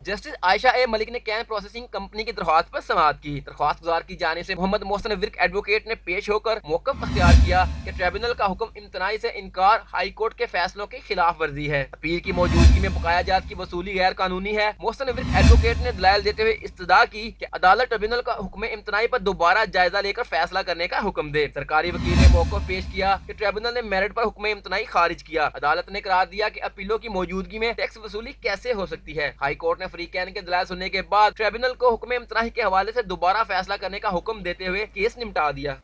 जस्टिस आयशा ए मलिक ने कैन प्रोसेसिंग कंपनी की दरख्वास्त पर समाअत की। दरख्वास्त गुजार की जाने से मोहम्मद मोहसिन विर्क एडवोकेट ने पेश होकर मौक़िफ़ अख्तियार किया कि ट्रिब्यूनल का हुक्म इम्तनाई से इनकार हाई कोर्ट के फैसलों की खिलाफ वर्जी है। अपील की मौजूदगी में बकाया जात की वसूली गैर कानूनी है। मोहसिन विर्क एडवोकेट ने दलाइल देते हुए इस्तदा की कि अदालत ट्रिब्यूनल का हुक्म इम्तनाई पर दोबारा जायजा लेकर फैसला करने का हुक्म दे। सरकारी वकील ने मौक़िफ़ पेश किया कि ट्रिब्यूनल ने मेरिट पर हुक्म इम्तनाई खारिज किया। अदालत ने करार दिया कि अपीलों की मौजूदगी में टैक्स वसूली कैसे हो सकती है। हाई कोर्ट ने फरीकैन के दलाइल सुनने के बाद ट्रिब्यूनल को हुक्म इम्तनाई के हवाले से दोबारा फैसला करने का हुक्म देते हुए केस निपटा दिया।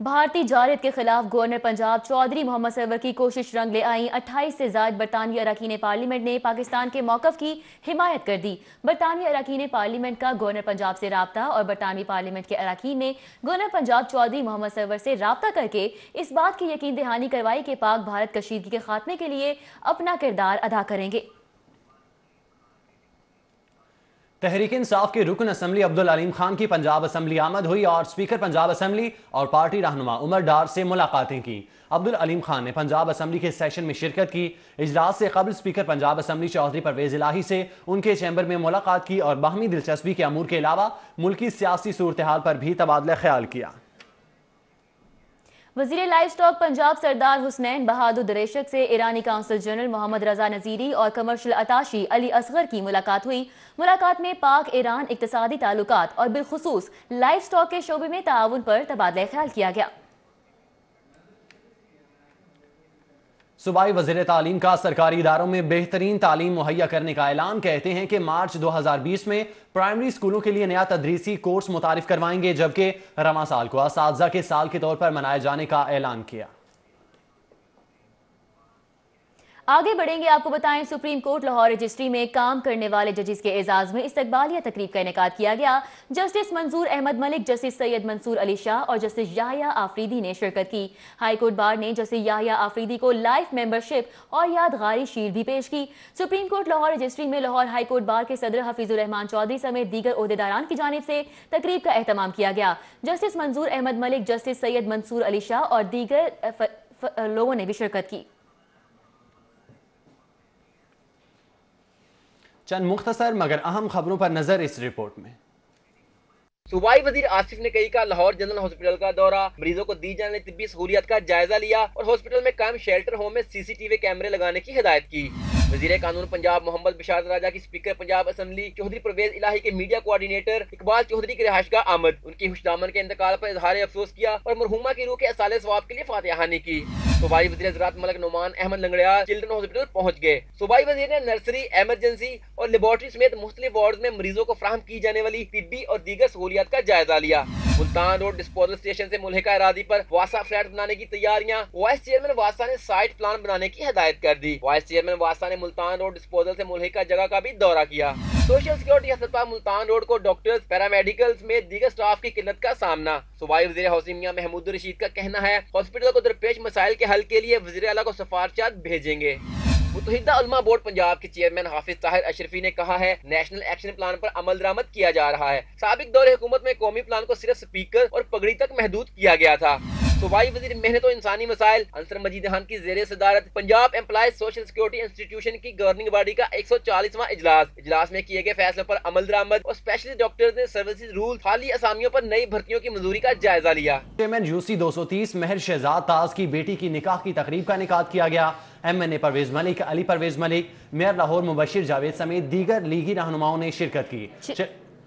भारतीय जारियत के खिलाफ गवर्नर पंजाब चौधरी मोहम्मद सरवर की कोशिश रंग ले आई। 28 से ज्यादा बरतानवी अरकान पार्लियामेंट ने पाकिस्तान के मौक़िफ़ की हिमायत कर दी। बरतानवी अरकान पार्लियामेंट का गवर्नर पंजाब से राब्ता और बरतानवी पार्लियामेंट के अरकान ने गवर्नर पंजाब चौधरी मोहम्मद सरवर से राब्ता करके इस बात की यकीन दहानी करवाई कि पाक भारत कशीदगी के खात्मे के लिए अपना किरदार अदा करेंगे। तहरीक इंसाफ के रुकन असम्बली अब्दुल अलीम खान की पंजाब असम्बली आमद हुई और स्पीकर पंजाब असम्बली और पार्टी रहनुमा उमर डार से मुलाकातें की। अब्दुल अलीम खान ने पंजाब असम्बली के सेशन में शिरकत की। इजलास से कबल स्पीकर पंजाब असम्बली चौधरी परवेज इलाही से उनके चैम्बर में मुलाकात की और बाहमी दिलचस्पी के अमूर के अलावा मुल्की सियासी सूरत हाल पर भी तबादला ख्याल किया। वजीर लाइव स्टॉक पंजाब सरदार हुसनैन बहादुर दरेशक से ईरानी काउंसिल जनरल मोहम्मद रजा नजीरी और कमर्शियल अताशी अली असगर की मुलाकात हुई। मुलाकात में पाक ईरान इक्तिसादी ताल्लुकात और बिलखुसूस लाइव स्टॉक के शोबे में ताउन पर तबादला ख्याल किया गया। सूबाई वज़ीर तालीम का सरकारी इदारों में बेहतरीन तालीम मुहैया करने का ऐलान। कहते हैं कि मार्च 2020 में प्राइमरी स्कूलों के लिए नया तदरीसी कोर्स मुतारिफ करवाएंगे, जबकि रवां साल को असातिज़ा के साल के तौर पर मनाए जाने का ऐलान किया। आगे बढ़ेंगे, आपको बताएं सुप्रीम कोर्ट लाहौर रजिस्ट्री में काम करने वाले जजेस के एजाज में इस्तकबालिया तकरीब का इनेकाद किया गया। जस्टिस मंजूर अहमद मलिक, जस्टिस सैयद मंसूर अली शाह और जस्टिस याह्या आफरीदी ने शिरकत की। हाई कोर्ट बार ने जस्टिस याह्या आफरीदी को लाइफ मेंबरशिप और यादगारी शील्ड भी पेश की। सुप्रीम कोर्ट लाहौर रजिस्ट्री में लाहौर हाई कोर्ट बार के सदर हफीजुर रहमान चौधरी समेत दीगर ओहदेदारान की जानिब से तकरीब का एहतमाम किया गया। जस्टिस मंजूर अहमद मलिक, जस्टिस सैयद मंसूर अली शाह और दीगर लोगों ने भी शिरकत की। चंद मुख्तसर मगर अहम खबरों पर नजर इस रिपोर्ट में। सूबाई वजीर आसिफ ने कई का लाहौर जनरल हॉस्पिटल का दौरा, मरीजों को दी जाने वाली तिब्बी सहूलियत का जायजा लिया और हॉस्पिटल में कायम शेल्टर होम में CCTV कैमरे लगाने की हिदायत की। वजीर कानून पंजाब मोहम्मद बिशारत राजा की स्पीकर पंजाब असम्बली चौधरी परवेज इलाही के मीडिया कोऑर्डिनेटर इकबाल चौधरी की रिहाइशगाह आमद, उनकी खुशदामन के इंतकाल पर इजहार अफसोस किया और मरहुमा की रूह के असाले सवाब के लिए फातिहानी की। सूबाई वजीर ज़राअत मलक नुमान अहमद लंगड़ियाल चिल्ड्रन हॉस्पिटल पहुंच गए। सूबाई वजीर ने नर्सरी, एमरजेंसी और लेबोरेटरी समेत मुख्तलिफ वार्ड में मरीजों को फराहम की जाने वाली तिब्बी और दीगर सहूलियात का जायजा लिया। मुल्तान रोड डिस्पोजल स्टेशन से मुल्हिका अरादी पर वासा फ्लैट बनाने की तैयारियां, वाइस चेयरमैन वासा ने साइट प्लान बनाने की हिदायत कर दी। वाइस चेयरमैन वासा ने मुल्तान रोड डिस्पोजल से मुल्हिका जगह का भी दौरा किया। सोशल सिक्योरिटी अस्पताल मुल्तान रोड को डॉक्टर्स, पैरामेडिकल्स में दीगर स्टाफ की किल्लत का सामना। सूबाई वजीर हाउसिंग मियां महमूद रशीद का कहना है हॉस्पिटल को दरपेश मसाइल के हल के लिए वजीर आला को सिफारिशात भेजेंगे। मुत्तहिदा उलमा बोर्ड पंजाब के चेयरमैन हाफिज ताहिर अशरफी ने कहा है नेशनल एक्शन प्लान पर अमल दरामद किया जा रहा है। साबिक दौरे हुकूमत में कौमी प्लान को सिर्फ स्पीकर और पगड़ी तक महदूद किया गया था। सूबाई वजीर मेहनत और इंसानी मसाइल अंसर मजीद खान की जेर सदारत Punjab employees social security institution की गवर्निंग बॉडी का 140वां इजलास में किए गए फैसलों पर अमल दरामद और स्पेशलिस्ट डॉक्टर्स ने सर्विसेज रूल, खाली असामियों पर नई भर्तियों की मंजूरी का जायजा लिया। चेयरमैन UC 230 महर शहजाद ताज की बेटी की निकाह की तकरीब का इनेकाद किया गया। MNA परवेज मलिक, अली परवेज मलिक, मेयर लाहौर मुबशिर जावेद समेत दीगर लीगी रहनुमाओं ने शिरकत की।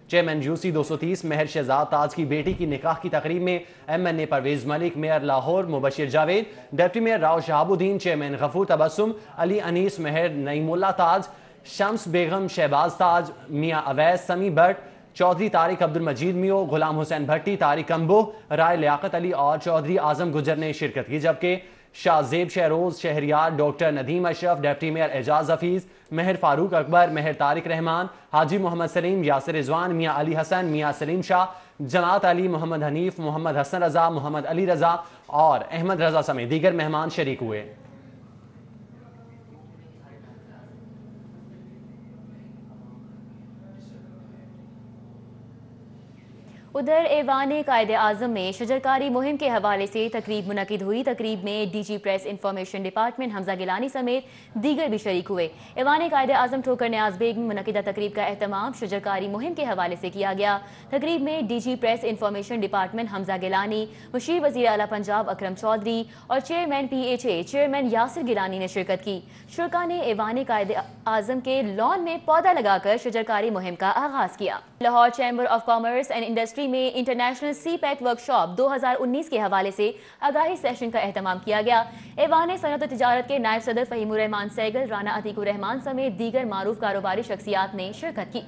चेयरमैन UC 230 महर शहजाद ताज की बेटी की निकाह की तकरीब में MNA Parvez Malik, mayor Lahore Mubashir Javed, deputy mayor Rao Shahabuddin, chairman Ghafoor Tabassum, Ali Anees, Mehr Naeemullah Taj, Shams Begum, Shahbaz Taj, Mian Awais, Sami Bhatt, Chaudhry Tariq Abdul Majeed Mayo, Ghulam Hussain Bhatti, Tariq combo, राय लियाकत अली और चौधरी आजम गुजर ने शिरकत की। जबकि Shahzeb Shehroz, Shehryar, doctor Nadeem Ashraf, deputy mayor Ejaz Hafeez, Mehr Farooq Akbar, Mehr Tariq Rehman, Haji Mohammad Saleem, Yasir Rizwan, Mian Ali Hasan, मियाँ सलीम शाह, जमात अली, मोहम्मद हनीफ, मोहम्मद हसन रजा, मोहम्मद अली रजा और अहमद रजा समेत दीगर मेहमान शरीक हुए। उधर ऐवान कायदे आजम में शजरकारी मुहिम के हवाले से तकरीब मुनकिद हुई। तकरीब में DG press information department Hamza Gilani समेत दीगर भी शरीक हुए। ऐवान कायदे आजम ठोकर न्याज बेग में मुनकिदा तकरीब का एहतमाम शजरकारी मुहिम के हवाले से किया गया। तकरीब में DG press information department Hamza Gilani, मुशीर वजीर आला पंजाब अकरम चौधरी और chairman PHA chairman Yasir Gilani ने शिरकत की। शुरका ने ऐवान कायदे आजम के लॉन में पौधा लगाकर शजरकारी मुहिम का आगाज किया। Lahore chamber of commerce and industry में इंटरनेशनल CPEC वर्कशॉप 2019 के हवाले से आगाही सेशन का एहतमाम किया गया। ऐवान सनत और तिजारत के नायब सदर फहीमुर रहमान सैगल, राना अतीकुर रहमान समेत दीगर मारूफ कारोबारी शख्सियात ने शिरकत की।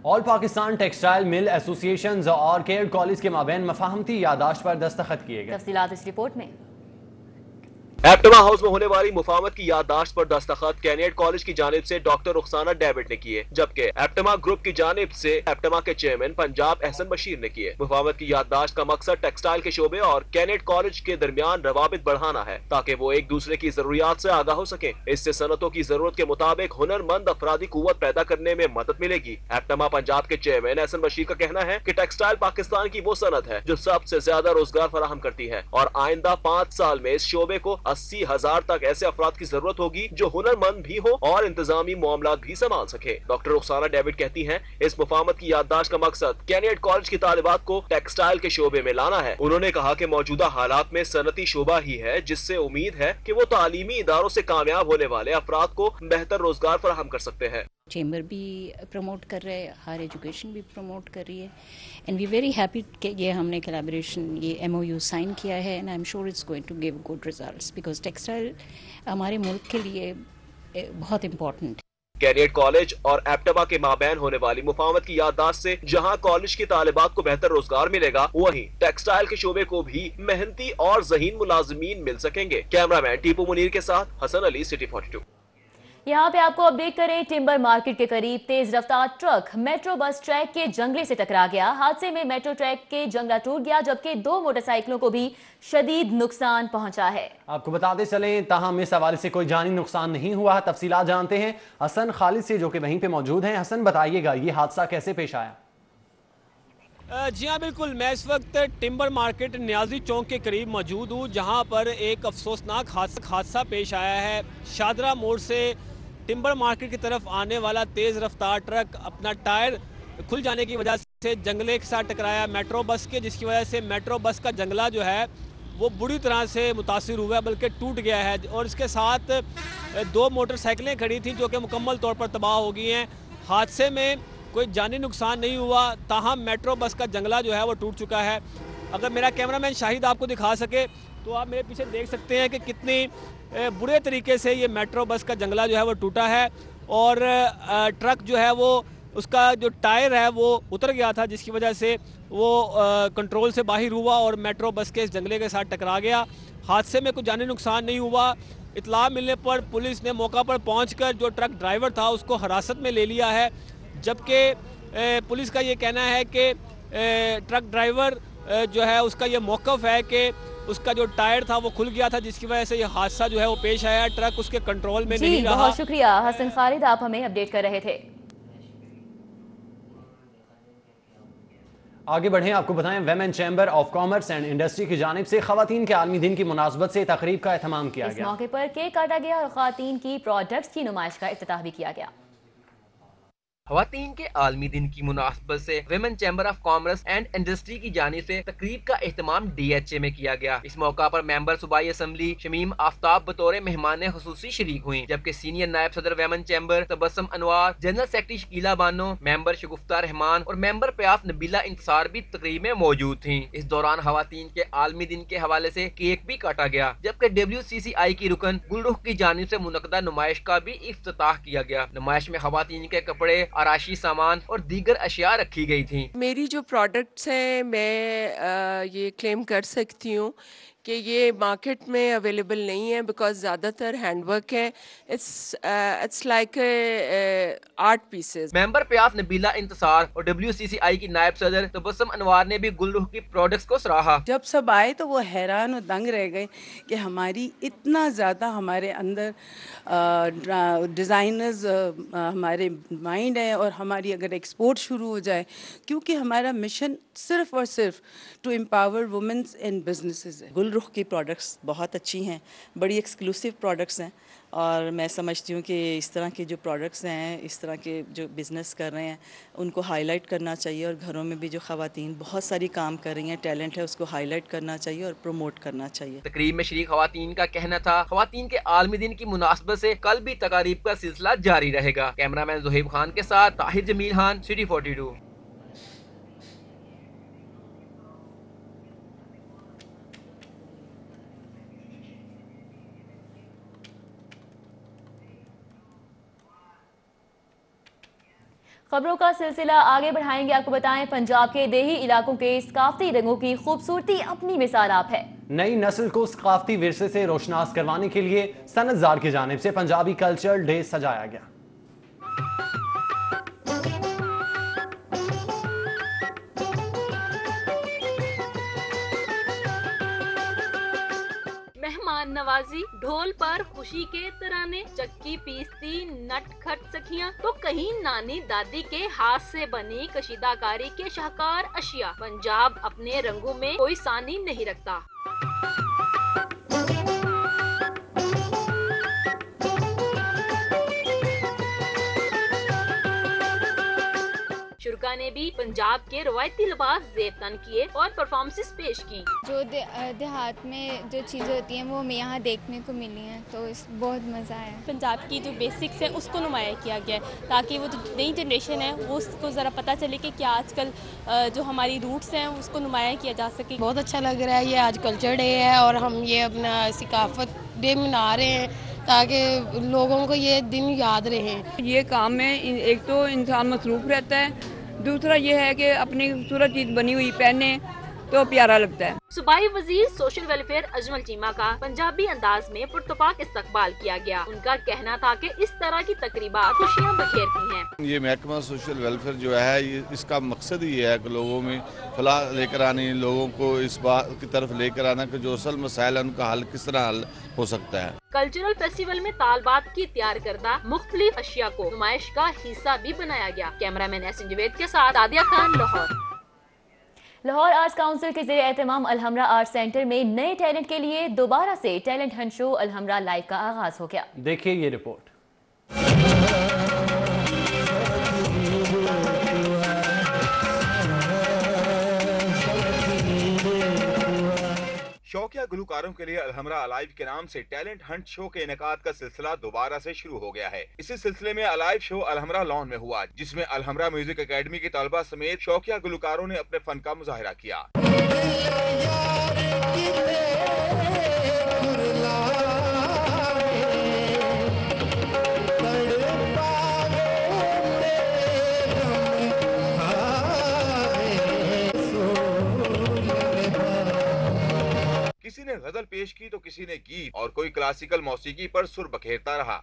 All Pakistan textile mill association और केयर कॉलेज के माबैन मफाहमती यादाश्त पर दस्तखत किए गए। तफसीलात इस रिपोर्ट में। एप्टमा हाउस में होने वाली मुफाहमत की याददाश्त पर दस्तखत कैनेट कॉलेज की जानिब से डॉक्टर रुखसाना डेविड ने किए, जबकि एप्टमा ग्रुप की जानिब से एप्टमा के चेयरमैन पंजाब एहसन बशीर ने किए। मुफाहमत की याददाश्त का मकसद टेक्सटाइल के शोबे और कैनेट कॉलेज के दरमियान रवाबित बढ़ाना है ताकि वो एक दूसरे की जरूरियात से आगाह हो सके। इससे सनतों की जरूरत के मुताबिक हुनरमंद अफरादी कुव्वत पैदा करने में मदद मिलेगी। एप्टमा पंजाब के चेयरमैन एहसन बशीर का कहना है कि टेक्सटाइल पाकिस्तान की वो सनत है जो सबसे ज्यादा रोजगार फराहम करती है और आइंदा 5 साल में इस शोबे को 80,000 तक ऐसे अफराद की जरूरत होगी जो हुनरमंद भी हो और इंतजामी मामला भी संभाल सके। डॉक्टर रुखसाना डेविड कहती हैं, इस मुफाहमत की याददाश्त का मकसद कैनियट कॉलेज की तालिबात को टेक्सटाइल के शोबे में लाना है। उन्होंने कहा कि मौजूदा हालात में सनती शोबा ही है जिससे उम्मीद है कि वो तालीमी इदारों से कामयाब होने वाले अफराद को बेहतर रोजगार फराहम कर सकते हैं। चेंबर भी प्रमोट कर रहे हैं, हायर एजुकेशन भी प्रमोट कर रही है, एंड वी वेरी हैप्पी कि ये हमने कोलैबोरेशन, ये MOU साइन किया है, and I am sure it's going to give good results because textile हमारे मुल्क के लिए बहुत इम्पोर्टेंट है। कैनियट कॉलेज और एप्टबा के माबैन होने वाली मुफाहमत की याददाश्त से जहां कॉलेज की तालिबात को बेहतर रोजगार मिलेगा, वहीं टेक्सटाइल के शोबे को भी मेहनती और ज़हीन मुलाजिमीन मिल सकेंगे। कैमरामैन टीपू मुनीर के साथ हसन अली, सिटी 42। यहाँ पे आपको अपडेट करें, टिम्बर मार्केट के करीब तेज रफ्तार ट्रक मेट्रो बस ट्रैक के जंगले से टकरा गया। हादसे में मेट्रो ट्रैक के जंगला टूट गया जबकि 2 मोटरसाइकिलों को भी शदीद नुकसान पहुंचा है। आपको बताते चलें, ताहम इस हवाले से कोई जानी नुकसान नहीं हुआ। तफसीलात जानते हैं हसन खालिद से जो कि वहीं पे मौजूद हैं। हसन, बताइएगा ये हादसा कैसे पेश आया? जी हाँ, बिल्कुल। मैं इस वक्त टिम्बर मार्केट न्याजी चौक के करीब मौजूद हूँ जहाँ पर एक अफसोसनाक हादसा पेश आया है। शादरा मोड़ से टिम्बर मार्केट की तरफ आने वाला तेज़ रफ्तार ट्रक अपना टायर खुल जाने की वजह से जंगले के साथ टकराया मेट्रो बस के, जिसकी वजह से मेट्रो बस का जंगला जो है वो बुरी तरह से मुतासिर हुआ है, बल्कि टूट गया है। और इसके साथ 2 मोटरसाइकिलें खड़ी थी जो कि मुकम्मल तौर पर तबाह हो गई हैं। हादसे में कोई जानी नुकसान नहीं हुआ, ताहम मेट्रो बस का जंगला जो है वो टूट चुका है। अगर मेरा कैमरामैन शाहिद आपको दिखा सके तो आप मेरे पीछे देख सकते हैं कि कितनी बुरे तरीके से ये मेट्रो बस का जंगला जो है वो टूटा है और ट्रक जो है वो उसका जो टायर है वो उतर गया था, जिसकी वजह से वो कंट्रोल से बाहर हुआ और मेट्रो बस के इस जंगले के साथ टकरा गया। हादसे में कोई जानी नुकसान नहीं हुआ। इत्तला मिलने पर पुलिस ने मौका पर पहुंचकर जो ट्रक ड्राइवर था उसको हिरासत में ले लिया है, जबकि पुलिस का ये कहना है कि ट्रक ड्राइवर जो है उसका ये मौक़िफ़ है कि उसका जो टायर था वो खुल गया था, जिसकी वजह से ये हादसा जो है वो पेश आया। ट्रक उसके कंट्रोल में नहीं रहा। बहुत शुक्रिया हसन खालिद, आप हमें अपडेट कर रहे थे। आगे बढ़ें, आपको बताएं women chamber of commerce and industry की जानिब से खवातीन के आलमी दिन की मुनासबत से तकरीब का एहतमाम किया गया। इस मौके पर केक काटा गया और खवातीन की प्रोडक्ट्स की नुमाइश का इफ्तिताह भी किया गया। खवातीन के आलमी दिन की मुनासबत से women chamber of commerce and industry की जानिब से तकरीब का एहतमाम DHA में किया गया। इस मौका पर मेंबर सूबाई असम्बली शमीम आफ्ताब बतौर मेहमान खुसूसी शरीक हुई, जबकि सीनियर नायब सदर women chamber Tabassum Anwar, general secretary Shakeela Bano, member Shagufta Rehman और मेंबर प्याफ नबीला इंतसार भी तकरीब में मौजूद थी। इस दौरान खवातीन के आलमी दिन के हवाले से केक भी काटा गया, जबकि WCCI की रुकन गुलरुख की जानिब से मुनक्कदा नुमाइश का भी इफ्तिताह किया गया। नुमाइश में खवातीन के कपड़े, आराशी सामान और दीगर अशिया रखी गई थी। मेरी जो प्रोडक्ट्स हैं मैं ये क्लेम कर सकती हूँ कि ये मार्केट में अवेलेबल नहीं है, बिकॉज ज़्यादातर हैंडवर्क है। It's like art pieces. Member PIAF Nabila Intesar और WCCI की नायब सदर तबस्सुम अनवार ने भी गुलरुख की प्रोडक्ट्स को सराहा। जब सब आए तो वो हैरान और दंग रह गए कि हमारी इतना ज़्यादा हमारे अंदर डिज़ाइनर्स हमारे माइंड है और हमारी अगर एक्सपोर्ट शुरू हो जाए, क्योंकि हमारा मिशन सिर्फ और सिर्फ to empower women's in businesses है। गुलरुख की प्रोडक्ट्स बहुत अच्छी हैं, बड़ी एक्सक्लूसिव प्रोडक्ट्स हैं और मैं समझती हूँ कि इस तरह के जो प्रोडक्ट्स हैं, इस तरह के जो बिज़नेस कर रहे हैं उनको हाईलाइट करना चाहिए और घरों में भी जो ख़वातीन बहुत सारी काम कर रही हैं, टैलेंट है, उसको हाईलाइट करना चाहिए और प्रमोट करना चाहिए। तकरीब में शरीक ख़वातीन का कहना था ख़वातीन के आलमी दिन की मुनासबत से कल भी तकारीब का सिलसिला जारी रहेगा। कैमरामैन ज़ुहैब खान के साथ ताहिर जमील खान, सिटी 42। खबरों का सिलसिला आगे बढ़ाएंगे। आपको बताएं, पंजाब के देही इलाकों के सकाफती रंगों की खूबसूरती अपनी मिसाल आप है। नई नस्ल को सकाफती विरसे से रोशनास करवाने के लिए सनतजार की जानिब से पंजाबी कल्चर डे सजाया गया। नवाजी, ढोल पर खुशी के तराने, चक्की पीसती नटखट सखियां, तो कहीं नानी दादी के हाथ से बनी कशीदाकारी के शाहकार अशिया। पंजाब अपने रंगों में कोई सानी नहीं रखता। तलबा ने भी पंजाब के रवायती लिबास ज़ेब तन किए और परफॉर्मेंसेस पेश की। जो देहात में जो चीज़ें होती हैं वो हमें यहाँ देखने को मिली हैं, तो बहुत मज़ा आया। पंजाब की जो बेसिक्स हैं उसको नुमाया किया गया है ताकि वो जो नई जनरेशन है वो उसको ज़रा पता चले कि क्या आजकल जो हमारी रूट्स हैं उसको नुमाया किया जा सके। बहुत अच्छा लग रहा है, ये आज कल्चर डे है और हम ये अपना सकाफत डे मना रहे हैं ताकि लोगों को ये दिन याद रहे। ये काम में एक तो इंसान मसरूफ़ रहता है, दूसरा ये है कि अपनी खूबसूरत चीज़ बनी हुई पहने तो प्यारा लगता है। सूबाई वजीर सोशल वेलफेयर अजमल चीमा का पंजाबी अंदाज में पुरतपाक इस्तकबाल किया गया। उनका कहना था कि इस तरह की तकरीबात खुशियाँ बखेरती हैं। ये महकमा सोशल वेलफेयर जो है इसका मकसद ही है कि लोगों में फलाह लेकर आनी, लोगों को इस बात की तरफ लेकर आना कि जो असल मसाइल है उनका हल किस तरह हल हो सकता है। कल्चरल फेस्टिवल में तालबात की तैयार करदा मुख्तलिफ अशिया को नुमाइश का हिस्सा भी बनाया गया। कैमरामैन एहसन जवेद के साथ आदिया खान, लाहौर। लाहौर आर्ट्स काउंसिल के ज़ेर एहतमाम अलहमरा आर्ट सेंटर में नए टैलेंट के लिए दोबारा से talent Hunt show Alhamra live का आगाज हो गया। देखिए ये रिपोर्ट। शौकिया गुलकारों के लिए अलहमरा अलाइव के नाम से टैलेंट हंट शो के इनेकाद का सिलसिला दोबारा से शुरू हो गया है। इसी सिलसिले में अलाइव शो अलहमरा लॉन में हुआ, जिसमें अलहमरा म्यूजिक एकेडमी के तलबा समेत शौकिया गुलकारों ने अपने फन का मुजाहिरा किया। किसी ने गजल पेश की तो किसी ने गीत और कोई क्लासिकल मौसीकी पर सुर बखेरता रहा।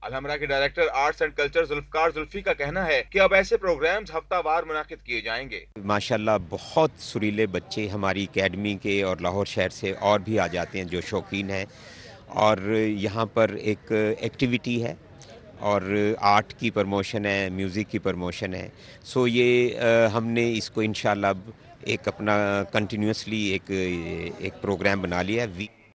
अलहमरा के director arts and culture Zulfiqar Zulfi का कहना है कि अब ऐसे प्रोग्राम्स हफ्तावार मुनाकिद किए जाएंगे। माशाल्लाह बहुत सुरीले बच्चे हमारी एकेडमी के और लाहौर शहर से और भी आ जाते हैं जो शौकीन हैं, और यहाँ पर एक एक्टिविटी है और आर्ट की प्रमोशन है, म्यूज़िक की प्रमोशन है। सो ये हमने इसको इंशाल्लाह एक अपना कंटिन्यूसली एक प्रोग्राम बना लिया है।